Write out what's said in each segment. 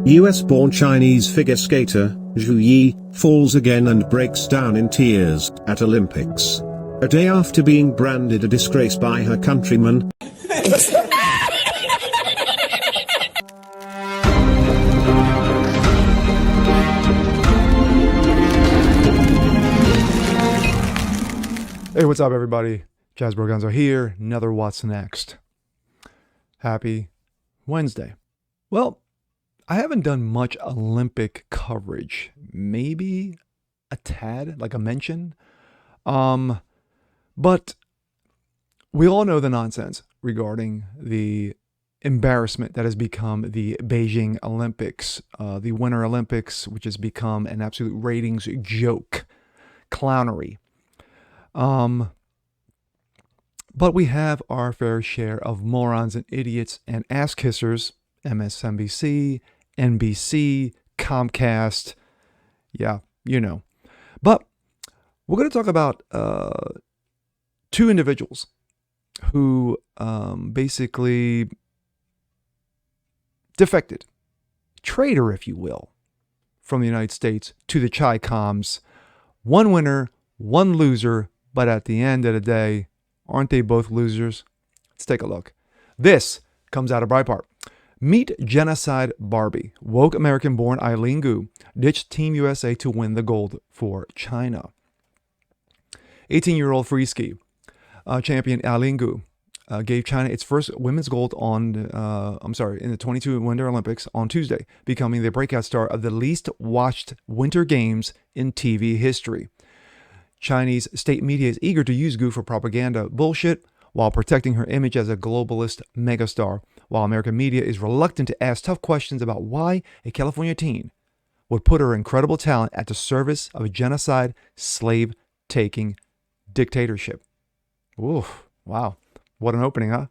US-born Chinese figure skater, Zhu Yi, falls again and breaks down in tears at Olympics. A day after being branded a disgrace by her countrymen. Hey, what's up, everybody? Jazz Broganzo here. Another What's Next. Happy Wednesday. Well, I haven't done much Olympic coverage. Maybe a tad, like a mention. But we all know the nonsense regarding the embarrassment that has become the Beijing Olympics, the Winter Olympics, which has become an absolute ratings joke, clownery. But we have our fair share of morons and idiots and ass kissers, MSNBC, NBC, Comcast. Yeah, you know. But we're going to talk about two individuals who basically defected, traitor, if you will, from the United States to the ChiComs. One winner, one loser, but at the end of the day, aren't they both losers? Let's take a look. This comes out of Breitbart. Meet Genocide Barbie. Woke American-born Eileen Gu ditched Team USA to win the gold for China. 18-year-old freeski champion Eileen Gu gave China its first women's gold in the 22 Winter Olympics on Tuesday, becoming the breakout star of the least watched Winter Games in TV history. Chinese state media is eager to use Gu for propaganda bullshit while protecting her image as a globalist megastar, while American media is reluctant to ask tough questions about why a California teen would put her incredible talent at the service of a genocide, slave-taking dictatorship. Oof, wow. What an opening, huh?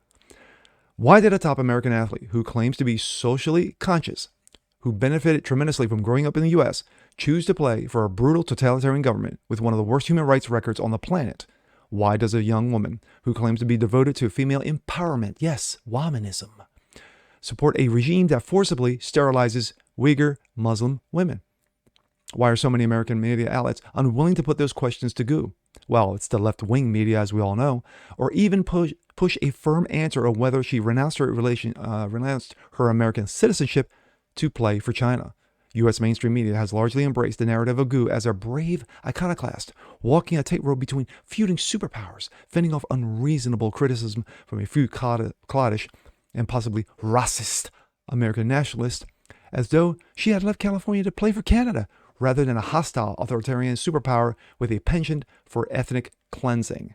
Why did a top American athlete who claims to be socially conscious, who benefited tremendously from growing up in the U.S., choose to play for a brutal totalitarian government with one of the worst human rights records on the planet? Why does a young woman who claims to be devoted to female empowerment, yes, womanism, support a regime that forcibly sterilizes Uyghur Muslim women? Why are so many American media outlets unwilling to put those questions to Gu? Well, it's the left-wing media, as we all know, or even push a firm answer on whether she renounced her American citizenship to play for China. U.S. mainstream media has largely embraced the narrative of Gu as a brave iconoclast, walking a tightrope between feuding superpowers, fending off unreasonable criticism from a few cloddish and possibly racist American nationalists, as though she had left California to play for Canada, rather than a hostile authoritarian superpower with a penchant for ethnic cleansing.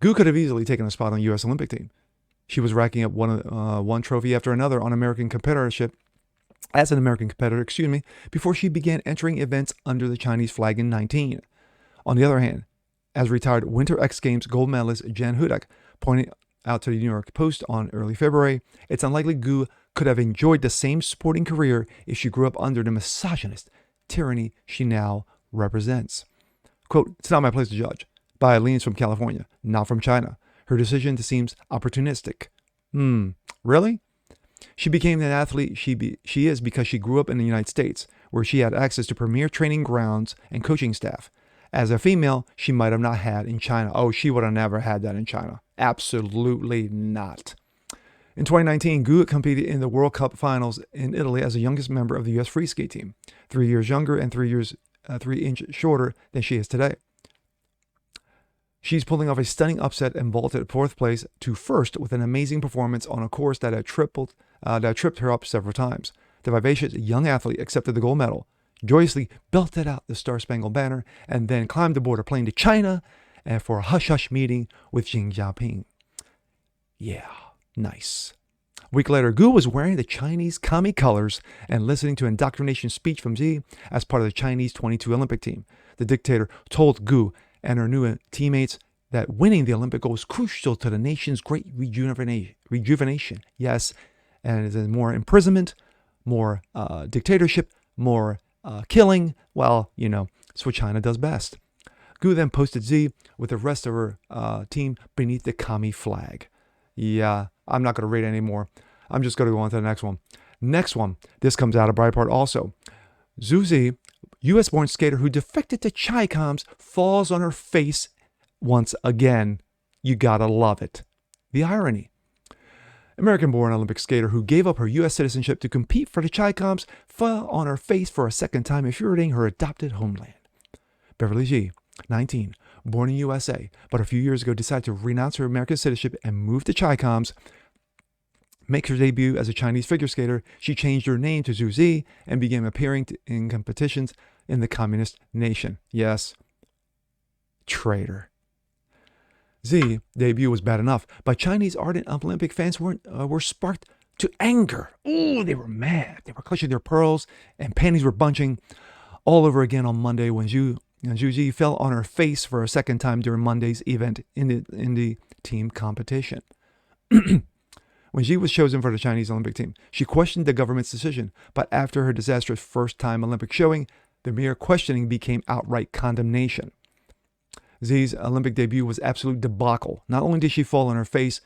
Gu could have easily taken a spot on the U.S. Olympic team. She was racking up one trophy after another on American competitorship, as an American competitor, before she began entering events under the Chinese flag in 19. On the other hand, as retired Winter X Games gold medalist Jen Hudak pointed out to the New York Post on early February, it's unlikely Gu could have enjoyed the same sporting career if she grew up under the misogynist tyranny she now represents. Quote, "It's not my place to judge. But Eileen's from California, not from China. Her decision seems opportunistic." Really? She became the athlete she is because she grew up in the United States, where she had access to premier training grounds and coaching staff. As a female, she might have not had in China. Oh, she would have never had that in China. Absolutely not. In 2019, Gu competed in the World Cup finals in Italy as the youngest member of the U.S. free ski team, 3 years younger and 3 inches shorter than she is today. She's pulling off a stunning upset and vaulted fourth place to first with an amazing performance on a course that had tripped her up several times. The vivacious young athlete accepted the gold medal, joyously belted out the Star-Spangled Banner, and then climbed aboard a plane to China for a hush-hush meeting with Xi Jinping. Yeah, nice. A week later, Gu was wearing the Chinese commie colors and listening to an indoctrination speech from Xi as part of the Chinese 22 Olympic team. The dictator told Gu and her new teammates that winning the Olympic gold was crucial to the nation's great rejuvenation. Yes, and there's more imprisonment, more dictatorship, more killing. Well, you know, it's what China does best. Gu then posted Xi with the rest of her team beneath the commie flag. Yeah, I'm not going to read anymore. I'm just going to go on to the next one. Next one. This comes out of Breitbart also. Zhu Zi, U.S.-born skater who defected to ChiComs, falls on her face once again. You gotta love it. The irony. American-born Olympic skater who gave up her U.S. citizenship to compete for the ChiComs fell on her face for a second time, infuriating her adopted homeland. Beverly Yi, 19, born in USA, but a few years ago decided to renounce her American citizenship and move to ChiComs. Makes her debut as a Chinese figure skater, she changed her name to Zhu Zi and began appearing in competitions in the communist nation. Yes, traitor. Zi debut was bad enough, but Chinese ardent Olympic fans were sparked to anger. Ooh, they were mad. They were clutching their pearls and panties were bunching all over again on Monday when Zhu Zi fell on her face for a second time during Monday's event in the team competition. When Xi was chosen for the Chinese Olympic team, she questioned the government's decision, but after her disastrous first-time Olympic showing, the mere questioning became outright condemnation. Xi's Olympic debut was absolute debacle. Not only did she fall on her face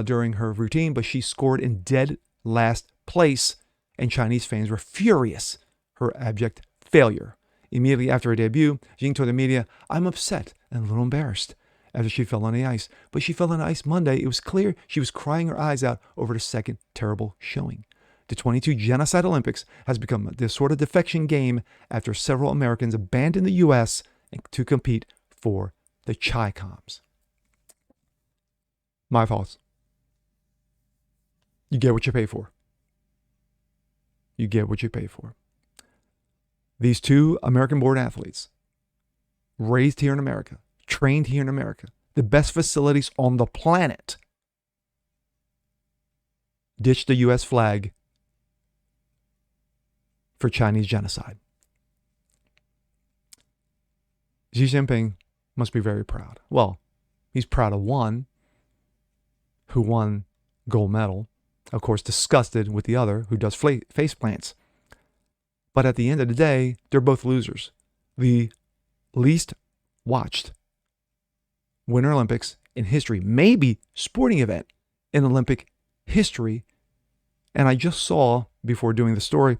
during her routine, but she scored in dead last place, and Chinese fans were furious. Her abject failure. Immediately after her debut, Xi told the media, "I'm upset and a little embarrassed," after she fell on the ice. But she fell on the ice Monday. It was clear she was crying her eyes out over the second terrible showing. The 22 Genocide Olympics has become this sort of defection game after several Americans abandoned the U.S. to compete for the ChiComs. My thoughts. You get what you pay for. You get what you pay for. These two American-born athletes, raised here in America, trained here in America, the best facilities on the planet, ditched the U.S. flag for Chinese genocide. Xi Jinping must be very proud. Well, he's proud of one who won gold medal, of course disgusted with the other who does face plants. But at the end of the day, they're both losers. The least watched Winter Olympics in history, maybe sporting event in Olympic history. And I just saw, before doing the story,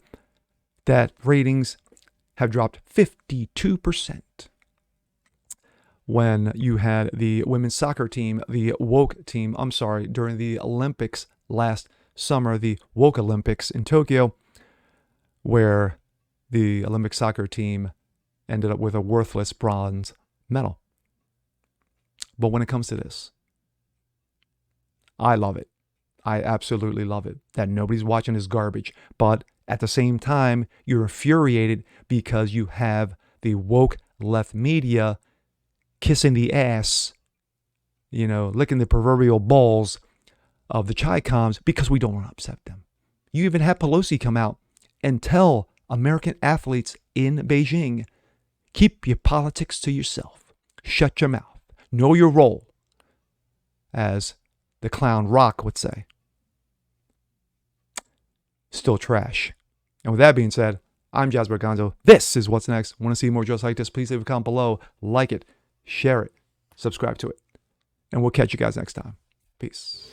that ratings have dropped 52%. When you had the women's soccer team, the woke team, during the Olympics last summer, the woke Olympics in Tokyo, where the Olympic soccer team ended up with a worthless bronze medal. But when it comes to this, I love it. I absolutely love it that nobody's watching this garbage. But at the same time, you're infuriated because you have the woke left media kissing the ass, licking the proverbial balls of the ChiComs because we don't want to upset them. You even had Pelosi come out and tell American athletes in Beijing, keep your politics to yourself. Shut your mouth. Know your role, as the clown Rock would say. Still trash. And with that being said, I'm Jasper Gonzo. This is What's Next. Want to see more just like this? Please leave a comment below. Like it, share it, subscribe to it. And we'll catch you guys next time. Peace.